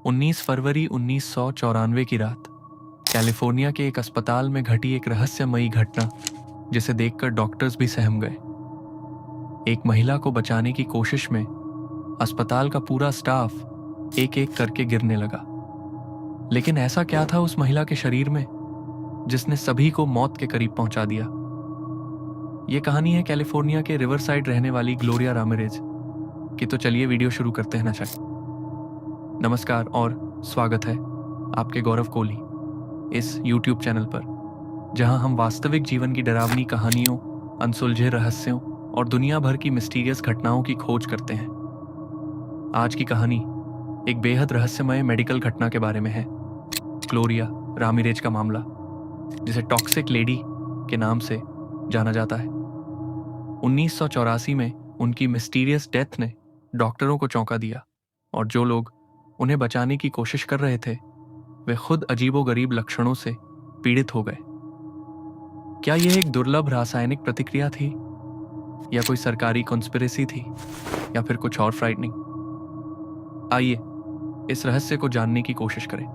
19 फरवरी 1994 की रात कैलिफोर्निया के एक अस्पताल में घटी एक रहस्यमयी घटना जिसे देखकर डॉक्टर्स भी सहम गए। एक महिला को बचाने की कोशिश में अस्पताल का पूरा स्टाफ एक एक करके गिरने लगा। लेकिन ऐसा क्या था उस महिला के शरीर में जिसने सभी को मौत के करीब पहुंचा दिया? यह कहानी है कैलिफोर्निया के रिवरसाइड रहने वाली ग्लोरिया रामिरेज की। तो चलिए वीडियो शुरू करते हैं ना। नमस्कार और स्वागत है आपके गौरव कोहली इस YouTube चैनल पर, जहां हम वास्तविक जीवन की डरावनी कहानियों, अनसुलझे रहस्यों और दुनिया भर की मिस्टीरियस घटनाओं की खोज करते हैं। आज की कहानी एक बेहद रहस्यमय मेडिकल घटना के बारे में है। ग्लोरिया रामिरेज का मामला, जिसे टॉक्सिक लेडी के नाम से जाना जाता है। 1984 में उनकी मिस्टीरियस डेथ ने डॉक्टरों को चौंका दिया और जो लोग उन्हें बचाने की कोशिश कर रहे थे वे खुद अजीबोगरीब लक्षणों से पीड़ित हो गए। क्या यह एक दुर्लभ रासायनिक प्रतिक्रिया थी, या कोई सरकारी कॉन्स्पिरेसी थी, या फिर कुछ और फ्राइटनिंग? आइए इस रहस्य को जानने की कोशिश करें।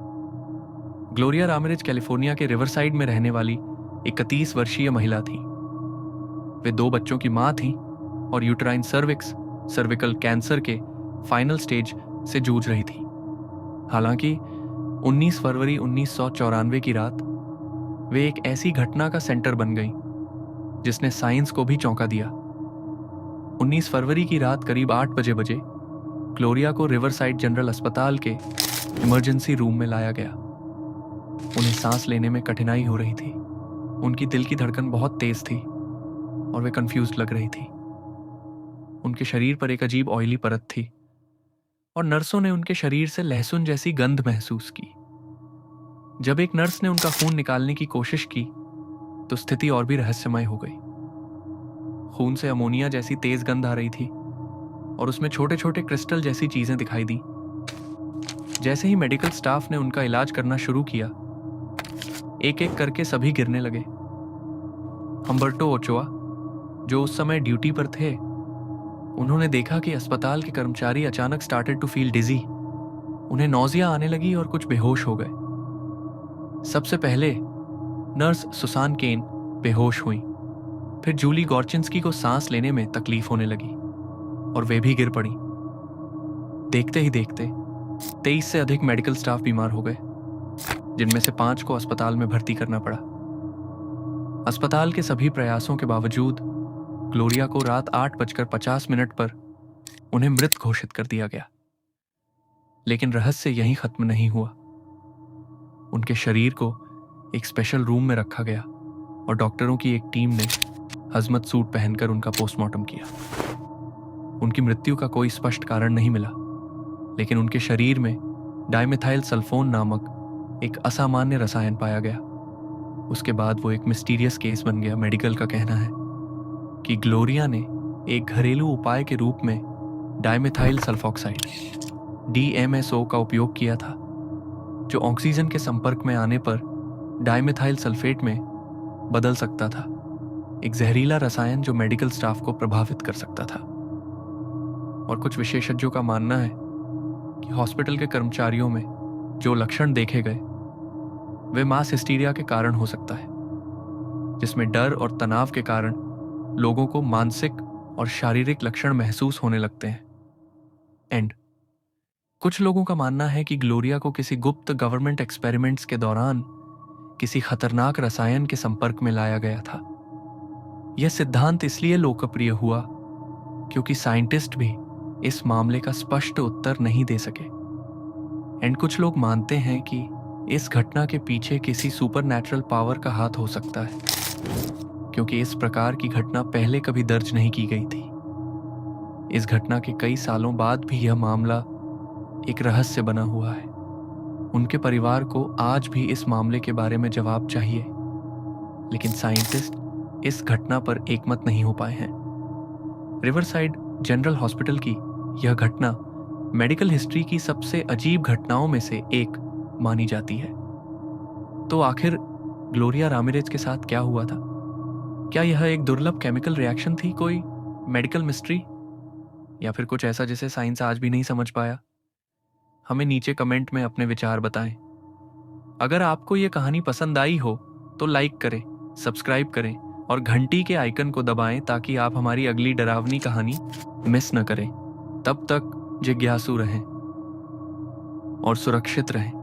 ग्लोरिया रामिरेज कैलिफोर्निया के रिवरसाइड में रहने वाली 31 वर्षीय महिला थी। वे 2 बच्चों की मां थीं और यूटेराइन सर्विकल कैंसर के फाइनल स्टेज से जूझ रही थी। हालांकि 19 फरवरी 1994 की रात वे एक ऐसी घटना का सेंटर बन गईं जिसने साइंस को भी चौंका दिया। 19 फरवरी की रात करीब 8 बजे ग्लोरिया को रिवरसाइड जनरल अस्पताल के इमरजेंसी रूम में लाया गया। उन्हें सांस लेने में कठिनाई हो रही थी, उनकी दिल की धड़कन बहुत तेज थी और वे कंफ्यूज्ड लग रही थी। उनके शरीर पर एक अजीब ऑयली परत थी और नर्सों ने उनके शरीर से लहसुन जैसी गंध महसूस की। जब एक नर्स ने उनका खून निकालने की कोशिश की तो स्थिति और भी रहस्यमय हो गई। खून से अमोनिया जैसी तेज गंध आ रही थी और उसमें छोटे छोटे क्रिस्टल जैसी चीजें दिखाई दी। जैसे ही मेडिकल स्टाफ ने उनका इलाज करना शुरू किया, एक एक करके सभी गिरने लगे। हम्बर्टो ओचोआ, जो उस समय ड्यूटी पर थे, उन्होंने देखा कि अस्पताल के कर्मचारी अचानक स्टार्टेड टू फील डिजी। उन्हें नौजिया आने लगी और कुछ बेहोश हो गए। सबसे पहले नर्स सुसान केन बेहोश हुई, फिर जूली गॉर्चिंस्की को सांस लेने में तकलीफ होने लगी और वे भी गिर पड़ी। देखते ही देखते 23 से अधिक मेडिकल स्टाफ बीमार हो गए, जिनमें से 5 को अस्पताल में भर्ती करना पड़ा। अस्पताल के सभी प्रयासों के बावजूद ग्लोरिया को रात 8:50 पर उन्हें मृत घोषित कर दिया गया। लेकिन रहस्य यहीं खत्म नहीं हुआ। उनके शरीर को एक स्पेशल रूम में रखा गया और डॉक्टरों की एक टीम ने हजमत सूट पहनकर उनका पोस्टमार्टम किया। उनकी मृत्यु का कोई स्पष्ट कारण नहीं मिला, लेकिन उनके शरीर में डाइमेथाइल सल्फोन नामक एक असामान्य रसायन पाया गया। उसके बाद वो एक मिस्टीरियस केस बन गया। मेडिकल का कहना है कि ग्लोरिया ने एक घरेलू उपाय के रूप में डाइमेथाइल सल्फॉक्साइड DMSO का उपयोग किया था, जो ऑक्सीजन के संपर्क में आने पर डाइमेथाइल सल्फेट में बदल सकता था। एक जहरीला रसायन जो मेडिकल स्टाफ को प्रभावित कर सकता था। और कुछ विशेषज्ञों का मानना है कि हॉस्पिटल के कर्मचारियों में जो लक्षण देखे गए वे मास हिस्टीरिया के कारण हो सकता है, जिसमें डर और तनाव के कारण लोगों को मानसिक और शारीरिक लक्षण महसूस होने लगते हैं। एंड कुछ लोगों का मानना है कि ग्लोरिया को किसी गुप्त गवर्नमेंट एक्सपेरिमेंट्स के दौरान किसी खतरनाक रसायन के संपर्क में लाया गया था। यह सिद्धांत इसलिए लोकप्रिय हुआ क्योंकि साइंटिस्ट भी इस मामले का स्पष्ट उत्तर नहीं दे सके। एंड कुछ लोग मानते हैं कि इस घटना के पीछे किसी सुपरनैचुरल पावर का हाथ हो सकता है, क्योंकि इस प्रकार की घटना पहले कभी दर्ज नहीं की गई थी। इस घटना के कई सालों बाद भी यह मामला एक रहस्य बना हुआ है। उनके परिवार को आज भी इस मामले के बारे में जवाब चाहिए, लेकिन साइंटिस्ट इस घटना पर एकमत नहीं हो पाए हैं। रिवरसाइड जनरल हॉस्पिटल की यह घटना मेडिकल हिस्ट्री की सबसे अजीब घटनाओं में से एक मानी जाती है। तो आखिर ग्लोरिया रामिरेज के साथ क्या हुआ था? क्या यह एक दुर्लभ केमिकल रिएक्शन थी, कोई मेडिकल मिस्ट्री, या फिर कुछ ऐसा जिसे साइंस आज भी नहीं समझ पाया? हमें नीचे कमेंट में अपने विचार बताएं। अगर आपको ये कहानी पसंद आई हो तो लाइक करें, सब्सक्राइब करें और घंटी के आइकन को दबाएं ताकि आप हमारी अगली डरावनी कहानी मिस न करें। तब तक जिज्ञासु रहें और सुरक्षित रहें।